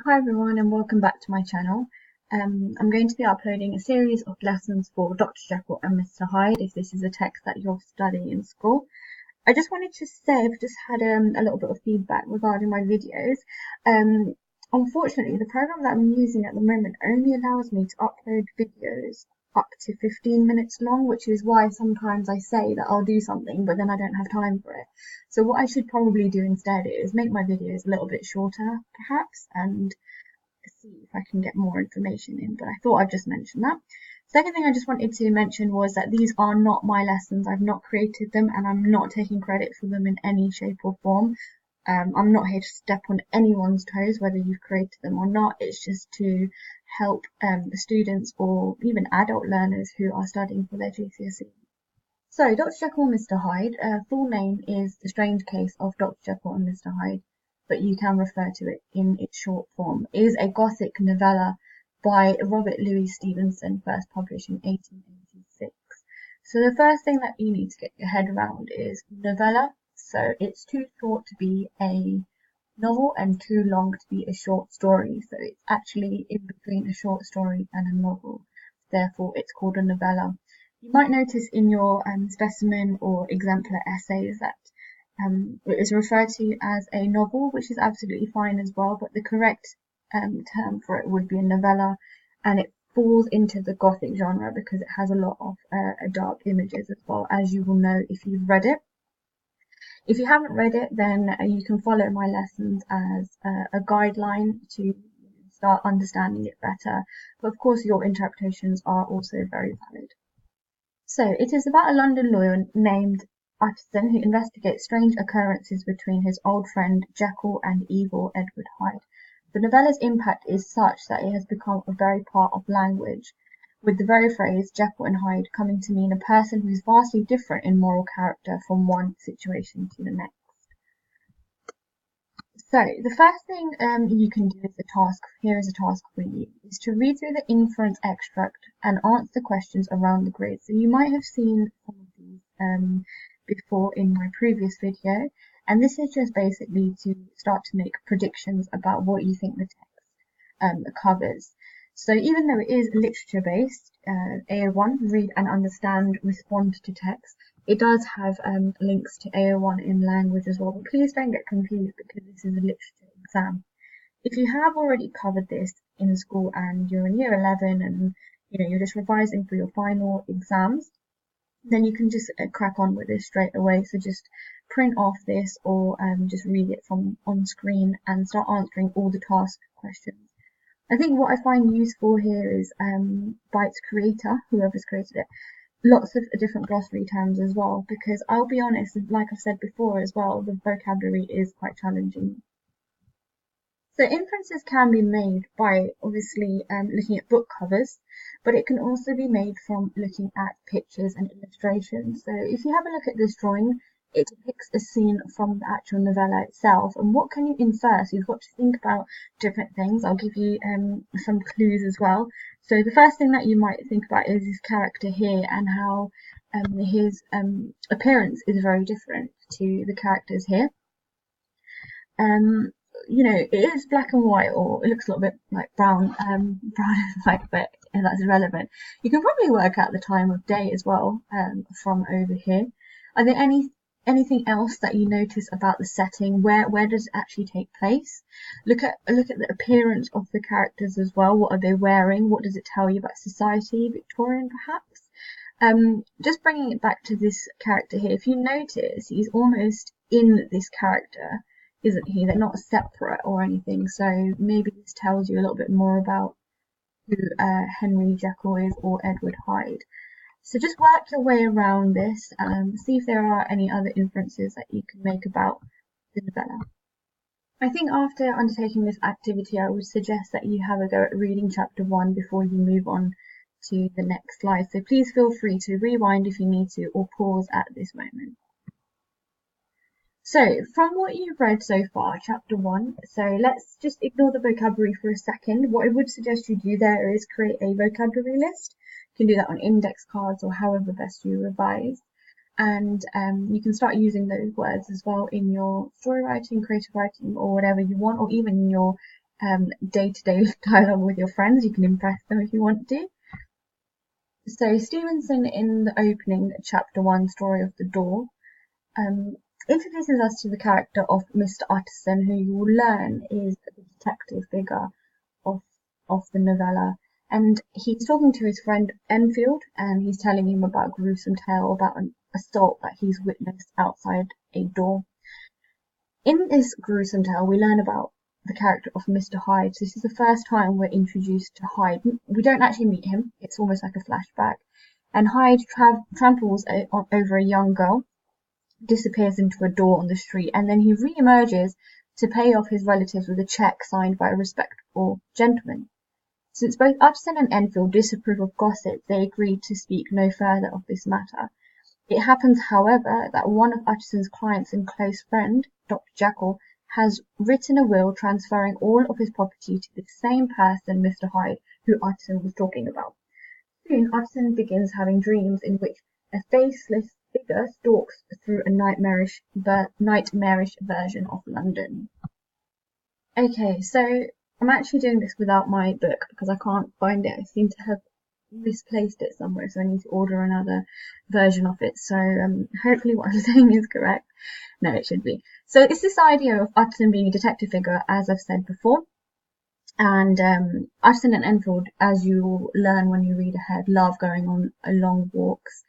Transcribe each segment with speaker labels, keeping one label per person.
Speaker 1: Hi everyone and welcome back to my channel. I'm going to be uploading a series of lessons for Dr. Jekyll and Mr. Hyde if this is a text that you're studying in school. I just wanted to say I've just had a little bit of feedback regarding my videos. Unfortunately, the program that I'm using at the moment only allows me to upload videos up to 15 minutes long, which is why sometimes I say that I'll do something, but then I don't have time for it. So what I should probably do instead is make my videos a little bit shorter, perhaps, and see if I can get more information in, but I thought I'd just mention that. Second thing I just wanted to mention was that these are not my lessons. I've not created them and I'm not taking credit for them in any shape or form. I'm not here to step on anyone's toes, whether you've created them or not. It's just to help students or even adult learners who are studying for their GCSE. So, Dr. Jekyll and Mr. Hyde, full name is The Strange Case of Dr. Jekyll and Mr. Hyde, but you can refer to it in its short form. It is a Gothic novella by Robert Louis Stevenson, first published in 1886. So the first thing that you need to get your head around is novella. So it's too short to be a novel and too long to be a short story. So it's actually in between a short story and a novel. Therefore, it's called a novella. You might notice in your specimen or exemplar essays that it is referred to as a novel, which is absolutely fine as well, but the correct term for it would be a novella, and it falls into the Gothic genre because it has a lot of dark images as well, as you will know if you've read it. If you haven't read it, then you can follow my lessons as a guideline to start understanding it better, but of course your interpretations are also very valid. So it is about a London lawyer named Utterson who investigates strange occurrences between his old friend Jekyll and evil Edward Hyde. The novella's impact is such that it has become a very part of language, with the very phrase Jekyll and Hyde coming to mean a person who is vastly different in moral character from one situation to the next. So the first thing you can do is here is a task for you, is to read through the inference extract and answer questions around the grid. So you might have seen some of these before in my previous video, and this is just basically to start to make predictions about what you think the text covers. So even though it is literature based, AO1, read and understand, respond to text, it does have links to AO1 in language as well, but please don't get confused because this is a literature exam. If you have already covered this in school and you're in year 11 and you're just revising for your final exams, then you can just crack on with this straight away. So just print off this or just read it from on screen and start answering all the task questions. I think what I find useful here is by its creator, whoever's created it, lots of different glossary terms as well, because I'll be honest, like I've said before as well, the vocabulary is quite challenging. So inferences can be made by obviously looking at book covers, but it can also be made from looking at pictures and illustrations. So if you have a look at this drawing, it depicts a scene from the actual novella itself. And what can you infer? So you've got to think about different things. I'll give you some clues as well. So the first thing that you might think about is this character here and how his appearance is very different to the characters here. It is black and white, or it looks a little bit like brown and white, but that's irrelevant. You can probably work out the time of day as well from over here. Are there anything else that you notice about the setting? Where does it actually take place? Look at the appearance of the characters as well. What are they wearing? What does it tell you about society, Victorian perhaps? Just bringing it back to this character here, if you notice, he's almost in this character, isn't he? They're not separate or anything, so maybe this tells you a little bit more about who Henry Jekyll is or Edward Hyde. So just work your way around this and see if there are any other inferences that you can make about the novella. I think after undertaking this activity, I would suggest that you have a go at reading chapter 1 before you move on to the next slide. So please feel free to rewind if you need to or pause at this moment. So from what you've read so far, chapter 1, so let's just ignore the vocabulary for a second. What I would suggest you do there is create a vocabulary list. You can do that on index cards or however best you revise. And you can start using those words as well in your story writing, creative writing, or whatever you want, or even in your day-to-day dialogue with your friends. You can impress them if you want to. So Stevenson, in the opening chapter 1 story of the door, introduces us to the character of Mr. Utterson, who you will learn is the detective figure of the novella. And he's talking to his friend Enfield, and he's telling him about a gruesome tale about an assault that he's witnessed outside a door. In this gruesome tale, we learn about the character of Mr. Hyde. So this is the first time we're introduced to Hyde. We don't actually meet him. It's almost like a flashback. And Hyde tramples over a young girl, disappears into a door on the street, and then he re-emerges to pay off his relatives with a cheque signed by a respectable gentleman. Since both Utterson and Enfield disapprove of gossip, they agree to speak no further of this matter. It happens, however, that one of Utterson's clients and close friend, Dr. Jekyll, has written a will transferring all of his property to the same person, Mr. Hyde, who Utterson was talking about. Soon, Utterson begins having dreams in which a faceless figure stalks through a nightmarish version of London. Okay, so I'm actually doing this without my book because I can't find it. I seem to have misplaced it somewhere, so I need to order another version of it. So hopefully what I'm saying is correct. No, it should be. So it's this idea of Utterson being a detective figure, as I've said before. And Utterson and Enfield, as you will learn when you read ahead, love going on long walks.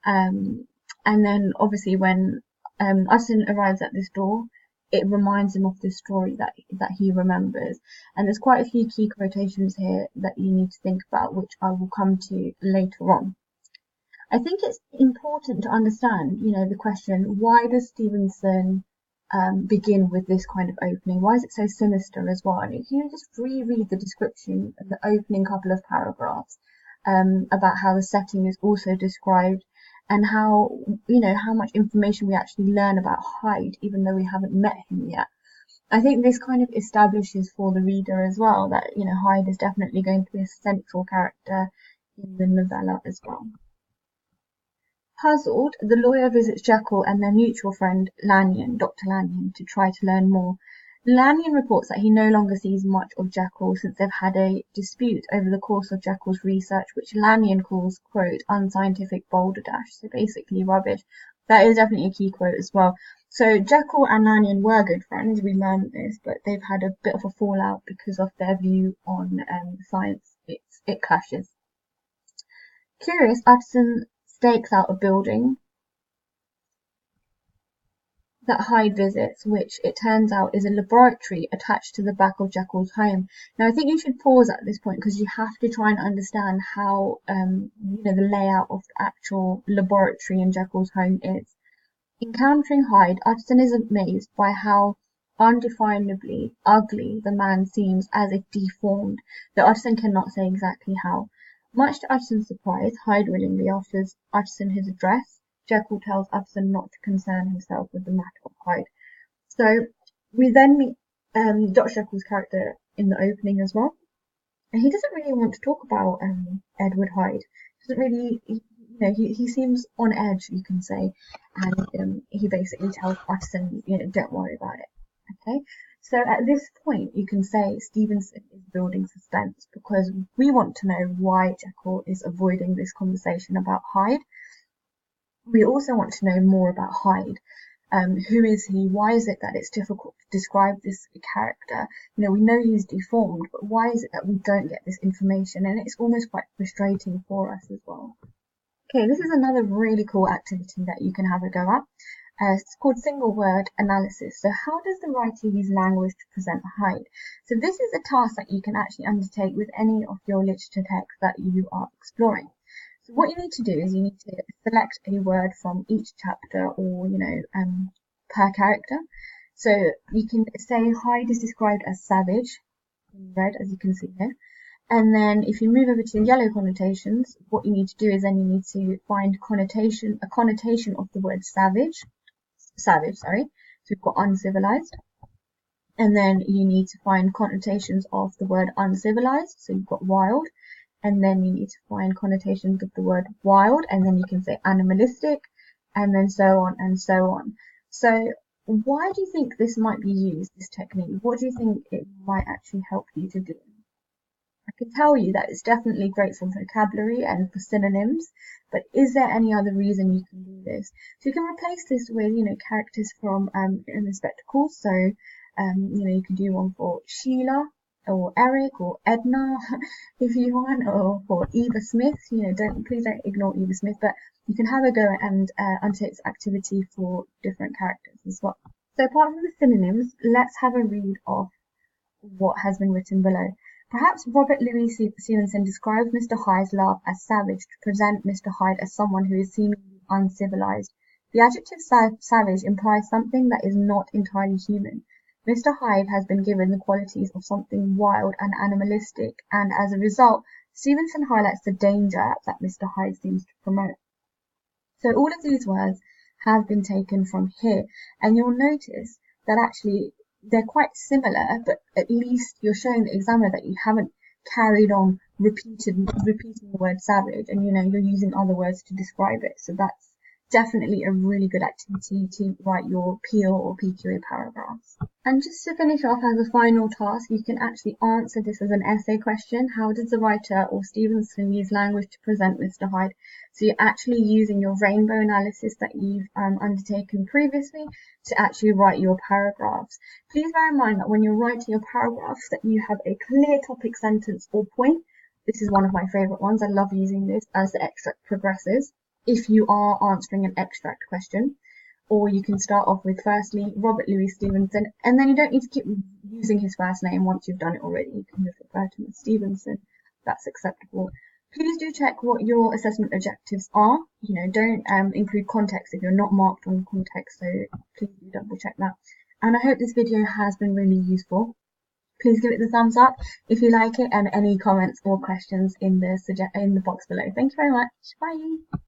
Speaker 1: And then obviously when Utterson arrives at this door, it reminds him of this story that he remembers. And there's quite a few key quotations here that you need to think about, which I will come to later on. I think it's important to understand, the question, why does Stevenson begin with this kind of opening? Why is it so sinister as well? And if you just reread the description of the opening couple of paragraphs about how the setting is also described, and how much information we actually learn about Hyde, even though we haven't met him yet. I think this kind of establishes for the reader as well that, Hyde is definitely going to be a central character in the novella as well. Puzzled, the lawyer visits Jekyll and their mutual friend Lanyon, Dr. Lanyon, to try to learn more. Lanyon reports that he no longer sees much of Jekyll since they've had a dispute over the course of Jekyll's research, which Lanyon calls, quote, unscientific balderdash, so basically rubbish. That is definitely a key quote as well. So Jekyll and Lanyon were good friends, we learned this, but they've had a bit of a fallout because of their view on science. It clashes. Curious, Utterson stakes out a building that Hyde visits, which it turns out is a laboratory attached to the back of Jekyll's home. Now, I think you should pause at this point because you have to try and understand how, the layout of the actual laboratory in Jekyll's home is. Encountering Hyde, Utterson is amazed by how undefinably ugly the man seems, as if deformed, though Utterson cannot say exactly how. Much to Utterson's surprise, Hyde willingly offers Utterson his address. Jekyll tells Utterson not to concern himself with the matter of Hyde. So we then meet Dr. Jekyll's character in the opening as well. And he doesn't really want to talk about Edward Hyde. Doesn't really, he seems on edge, you can say. And he basically tells Utterson, don't worry about it. Okay? So at this point, you can say Stevenson is building suspense because we want to know why Jekyll is avoiding this conversation about Hyde. We also want to know more about Hyde. Who is he? Why is it that it's difficult to describe this character? We know he's deformed, but why is it that we don't get this information? And it's almost quite frustrating for us as well. Okay, this is another really cool activity that you can have a go at. It's called single word analysis. So how does the writer use language to present Hyde? So this is a task that you can actually undertake with any of your literature texts that you are exploring. So what you need to do is you need to select a word from each chapter or, per character. So you can say Hyde is described as savage, in red, as you can see here. And then if you move over to yellow connotations, what you need to do is then you need to find a connotation of the word savage. So we've got uncivilized. And then you need to find connotations of the word uncivilized. So you've got wild. And then you need to find connotations of the word wild, and then you can say animalistic, and then so on and so on. So Why do you think this might be used, this technique? What do you think it might actually help you to do? I can tell you that it's definitely great for vocabulary and for synonyms, but is there any other reason you can do this? So you can replace this with, characters from in the spectacles. So, you can do one for Sheila or Eric or Edna if you want, or for Eva Smith. Please don't ignore Eva Smith, but you can have a go and undertake this activity for different characters as well. So apart from the synonyms, let's have a read of what has been written below. Perhaps Robert Louis Stevenson describes Mr. Hyde's laugh as savage to present Mr. Hyde as someone who is seemingly uncivilized. The adjective savage implies something that is not entirely human. Mr. Hyde has been given the qualities of something wild and animalistic, and as a result, Stevenson highlights the danger that Mr. Hyde seems to promote. So all of these words have been taken from here, and you'll notice that actually they're quite similar, but at least you're showing the examiner that you haven't carried on repeating the word savage, and you're using other words to describe it. So that's definitely a really good activity to write your PO or PQA paragraphs. And just to finish off as a final task, you can actually answer this as an essay question. How does the writer or Stevenson use language to present Mr. Hyde? So you're actually using your rainbow analysis that you've undertaken previously to actually write your paragraphs. Please bear in mind that when you're writing your paragraphs that you have a clear topic, sentence or point. This is one of my favourite ones. I love using this as the extract progresses. If you are answering an extract question, or you can start off with firstly Robert Louis Stevenson, and then you don't need to keep using his first name once you've done it already. You can just refer to him as Stevenson. That's acceptable. Please do check what your assessment objectives are. Don't include context if you're not marked on context, so please do double check that. And I hope this video has been really useful. Please give it the thumbs up if you like it, and any comments or questions in the box below. Thank you very much. Bye.